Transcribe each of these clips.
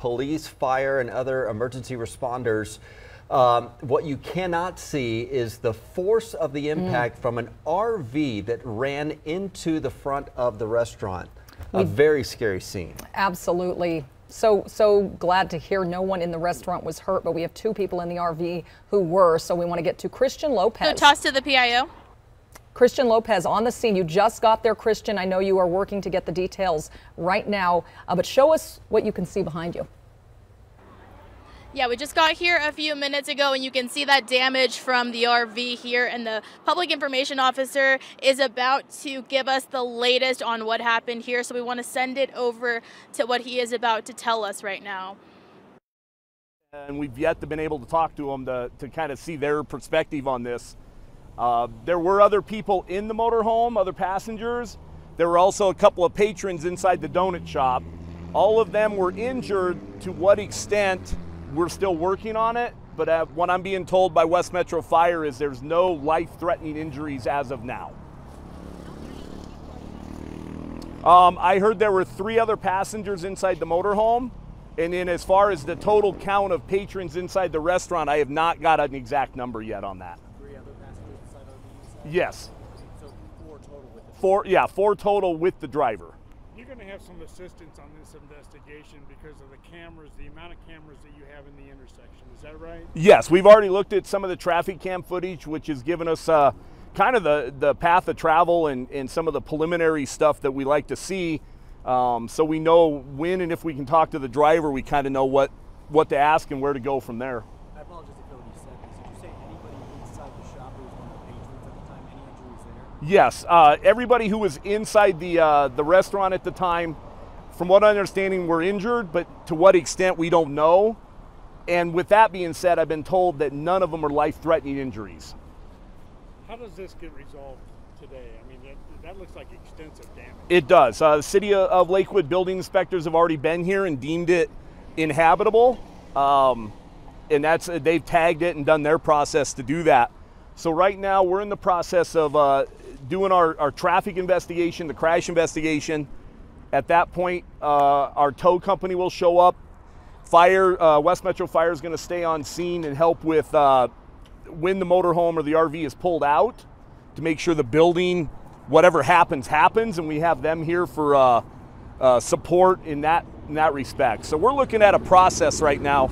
police, fire, and other emergency responders. What you cannot see is the force of the impact from an RV that ran into the front of the restaurant. A very scary scene. Absolutely. So glad to hear no one in the restaurant was hurt, but we have 2 people in the RV who were. So we want to get to Christian Lopez. So toss to the PIO. Christian Lopez on the scene. You just got there, Christian. I know you are working to get the details right now, but show us what you can see behind you. Yeah, we just got here a few minutes ago, and you can see that damage from the RV here, and the public information officer is about to give us the latest on what happened here, so we want to send it over to what he is about to tell us right now. And we've yet to been able to talk to them to kind of see their perspective on this. There were other people in the motorhome, other passengers. There were also a couple of patrons inside the donut shop. All of them were injured. To what extent, we're still working on it, but what I'm being told by West Metro Fire is there's no life-threatening injuries as of now. I heard there were 3 other passengers inside the motorhome, and then as far as the total count of patrons inside the restaurant, I have not got an exact number yet on that. 3 other passengers inside RV? Yes. So 4 total with the 4 total with the driver. You're going to have some assistance on this investigation because of the cameras, the amount of cameras that you have in the intersection. Is that right? Yes, we've already looked at some of the traffic cam footage, which has given us kind of the path of travel and some of the preliminary stuff that we like to see. So we know when and if we can talk to the driver, we kind of know what to ask and where to go from there. I apologize if you said this. Did you say anybody inside the shop who was one of the patrons at the time? Any injuries there? Yes, everybody who was inside the restaurant at the time, from what I'm understanding, were injured, but to what extent we don't know. And with that being said, I've been told that none of them are life-threatening injuries. How does this get resolved today? I mean, that looks like extensive damage. It does. The City of Lakewood building inspectors have already been here and deemed it inhabitable. And they've tagged it and done their process to do that. So right now we're in the process of doing our traffic investigation, the crash investigation. At that point, our tow company will show up. West Metro Fire is going to stay on scene and help with when the motorhome or the RV is pulled out to make sure the building, whatever happens, and we have them here for support in that respect. So we're looking at a process right now,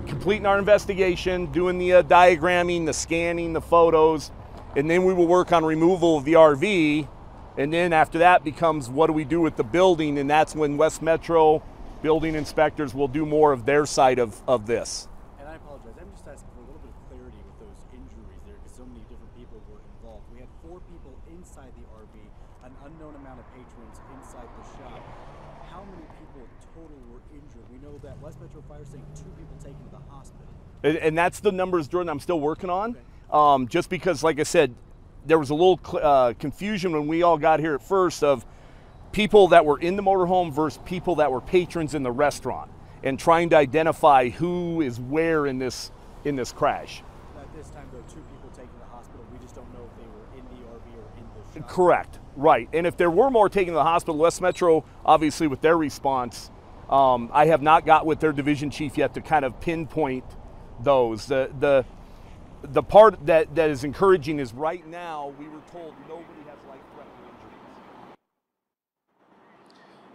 completing our investigation, doing the diagramming, the scanning, the photos, and then we will work on removal of the RV. And then after that becomes what do we do with the building, and that's when West Metro building inspectors will do more of their side of this. And I apologize, I'm just asking for a little bit of clarity with those injuries there because so many different people were involved. We had 4 people inside the RV, an unknown amount of patrons inside the shop. How many people total were injured? We know that West Metro Fire saying 2 people taken to the hospital. And that's the numbers, Jordan, I'm still working on. Okay. Just because, like I said, there was a little confusion when we all got here at first of people that were in the motorhome versus people that were patrons in the restaurant, and trying to identify who is where in this crash. At this time, though, 2 people taken to the hospital. We just don't know if they were in the RV or in the shop. Correct, right. And if there were more taken to the hospital, West Metro, obviously with their response, I have not got with their division chief yet to kind of pinpoint those. The part that is encouraging is right now we were told nobody has life-threatening injuries.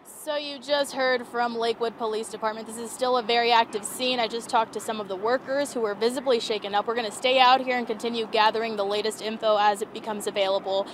So you just heard from Lakewood Police Department. This is still a very active scene. I just talked to some of the workers who are visibly shaken up. We're going to stay out here and continue gathering the latest info as it becomes available.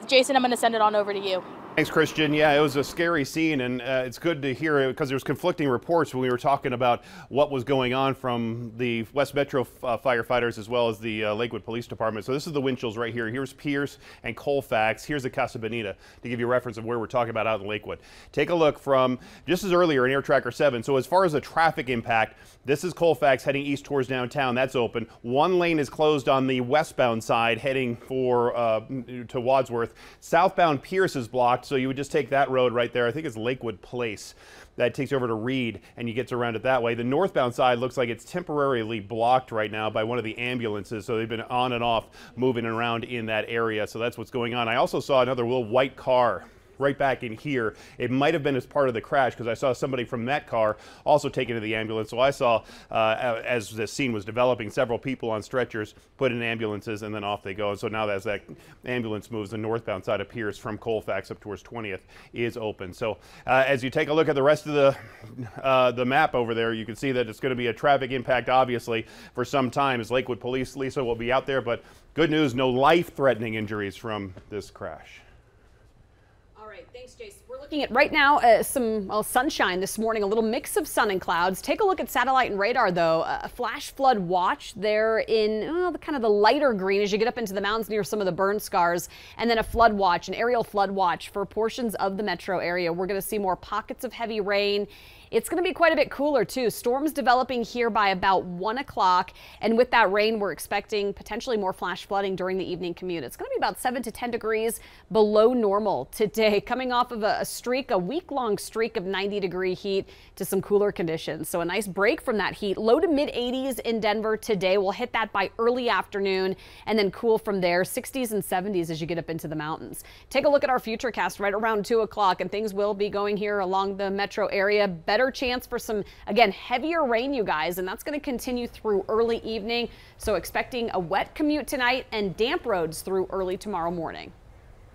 Jason, I'm going to send it on over to you. Thanks, Christian. Yeah, it was a scary scene, and it's good to hear it because there's conflicting reports when we were talking about what was going on from the West Metro firefighters as well as the Lakewood Police Department. So this is the wind chills right here. Here's Pierce and Colfax. Here's the Casa Bonita to give you a reference of where we're talking about out in Lakewood. Take a look from just as earlier in Air Tracker 7. So as far as the traffic impact, this is Colfax heading east towards downtown. That's open. One lane is closed on the westbound side heading to Wadsworth. Southbound Pierce is blocked. So you would just take that road right there. I think it's Lakewood Place. That takes you over to Reed, and you get around it that way. The northbound side looks like it's temporarily blocked right now by one of the ambulances, so they've been on and off moving around in that area. So that's what's going on. I also saw another little white car right back in here. It might have been as part of the crash because I saw somebody from that car also taken to the ambulance. So I saw, as the scene was developing, several people on stretchers put in ambulances, and then off they go. And so now as that ambulance moves, the northbound side of Pierce from Colfax up towards 20th is open. So as you take a look at the rest of the map over there, you can see that it's going to be a traffic impact, obviously, for some time as Lakewood Police, Lisa, will be out there. But good news, no life-threatening injuries from this crash. All right, thanks, Jace. We're looking at right now some sunshine this morning, a little mix of sun and clouds. Take a look at satellite and radar, though. A flash flood watch there in kind of the lighter green as you get up into the mountains near some of the burn scars, and then a flood watch, an aerial flood watch for portions of the metro area. We're going to see more pockets of heavy rain. It's going to be quite a bit cooler, too. Storms developing here by about 1 o'clock. And with that rain, we're expecting potentially more flash flooding during the evening commute. It's going to be about 7 to 10 degrees below normal today, coming off of a week-long streak of 90-degree heat to some cooler conditions. So a nice break from that heat. Low to mid-80s in Denver today. We'll hit that by early afternoon and then cool from there. 60s and 70s as you get up into the mountains. Take a look at our Futurecast right around 2 o'clock, and things will be going here along the metro area. Better chance for some, again, heavier rain, you guys, and that's going to continue through early evening. So expecting a wet commute tonight and damp roads through early tomorrow morning.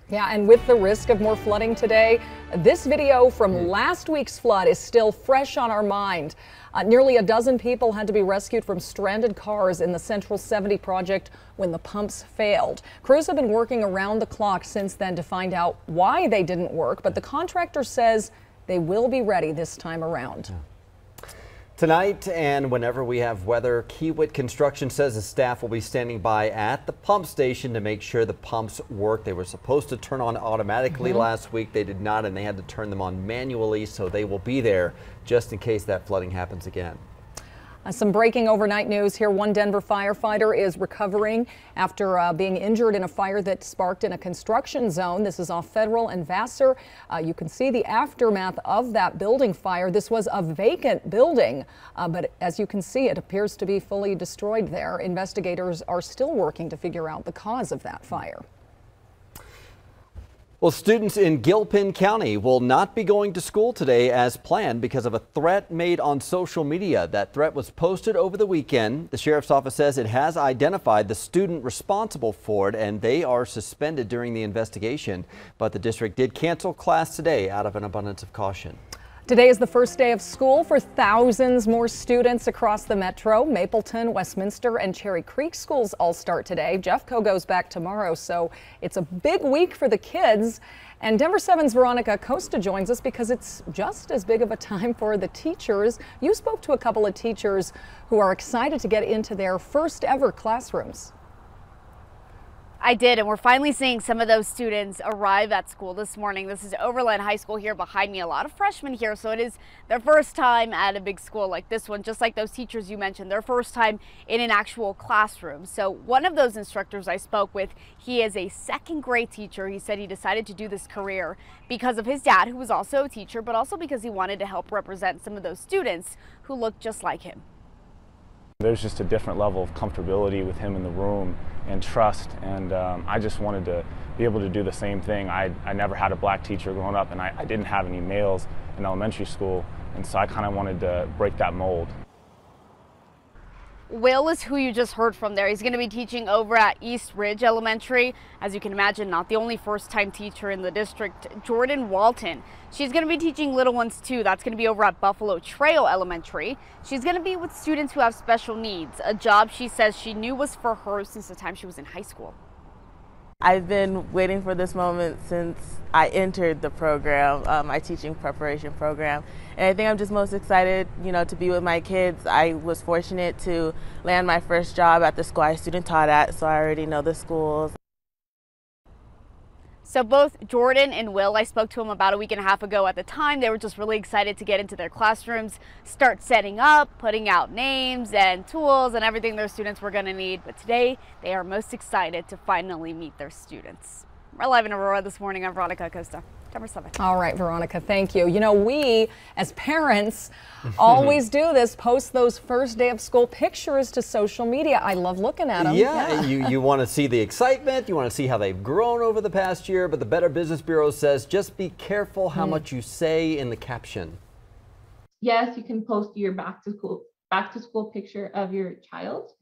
Yeah, and with the risk of more flooding today, this video from last week's flood is still fresh on our mind. Nearly a dozen people had to be rescued from stranded cars in the Central 70 project when the pumps failed. Crews have been working around the clock since then to find out why they didn't work, but the contractor says they will be ready this time around. Tonight and whenever we have weather, Kiewit Construction says the staff will be standing by at the pump station to make sure the pumps work. They were supposed to turn on automatically last week. They did not, and they had to turn them on manually, so they will be there just in case that flooding happens again. Some breaking overnight news here. One Denver firefighter is recovering after being injured in a fire that sparked in a construction zone. This is off Federal and Vassar. You can see the aftermath of that building fire. This was a vacant building, but as you can see, it appears to be fully destroyed there. Investigators are still working to figure out the cause of that fire. Well, students in Gilpin County will not be going to school today as planned because of a threat made on social media. That threat was posted over the weekend. The sheriff's office says it has identified the student responsible for it, and they are suspended during the investigation. But the district did cancel class today out of an abundance of caution. Today is the first day of school for thousands more students across the metro. Mapleton, Westminster, and Cherry Creek schools all start today. Jeffco goes back tomorrow, so it's a big week for the kids. And Denver 7's Veronica Costa joins us because it's just as big of a time for the teachers. You spoke to a couple of teachers who are excited to get into their first ever classrooms. I did, and we're finally seeing some of those students arrive at school this morning. This is Overland High School here behind me. A lot of freshmen here, so it is their first time at a big school like this one, just like those teachers you mentioned, their first time in an actual classroom. So one of those instructors I spoke with, he is a second grade teacher. He said he decided to do this career because of his dad, who was also a teacher, but also because he wanted to help represent some of those students who look just like him. There's just a different level of comfortability with him in the room and trust, and I just wanted to be able to do the same thing. I never had a black teacher growing up, and I didn't have any males in elementary school, and so I kind of wanted to break that mold. Will is who you just heard from there. He's going to be teaching over at East Ridge Elementary. As you can imagine, not the only first-time teacher in the district. Jordan Walton, she's going to be teaching little ones too. That's going to be over at Buffalo Trail Elementary. She's going to be with students who have special needs, a job she says she knew was for her since the time she was in high school. I've been waiting for this moment since I entered the program, my teaching preparation program. And I think I'm just most excited, to be with my kids. I was fortunate to land my first job at the school I student taught at, so I already know the schools. So both Jordan and Will, I spoke to them about a week and a half ago. At the time, they were just really excited to get into their classrooms, start setting up, putting out names and tools and everything their students were going to need. But today, they are most excited to finally meet their students. We're live in Aurora this morning. I'm Veronica Acosta. Number 7. All right, Veronica, thank you. You know, we as parents always do this, post those first day of school pictures to social media. I love looking at them. Yeah, you want to see the excitement, you want to see how they've grown over the past year, but the Better Business Bureau says just be careful how much you say in the caption. Yes, you can post your back to school picture of your child.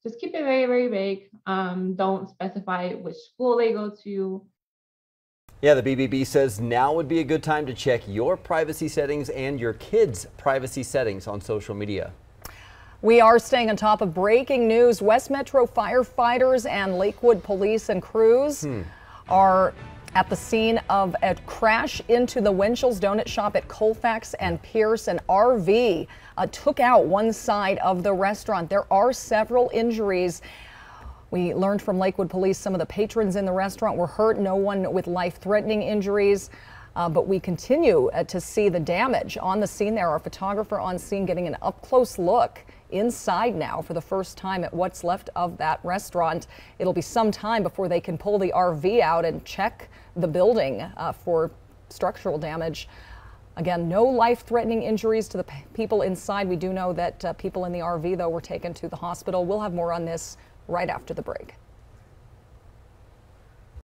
Just keep it very, very vague. Don't specify which school they go to. Yeah, the BBB says now would be a good time to check your privacy settings and your kids' privacy settings on social media. We are staying on top of breaking news. West Metro firefighters and Lakewood police and crews are at the scene of a crash into the Winchell's Donut Shop at Colfax and Pierce. An RV took out one side of the restaurant. There are several injuries. We learned from Lakewood police some of the patrons in the restaurant were hurt, no one with life-threatening injuries, but we continue to see the damage on the scene there. Our photographer on scene getting an up-close look inside now for the first time at what's left of that restaurant. It'll be some time before they can pull the RV out and check the building for structural damage. Again, no life-threatening injuries to the people inside. We do know that people in the RV, though, were taken to the hospital. We'll have more on this right after the break.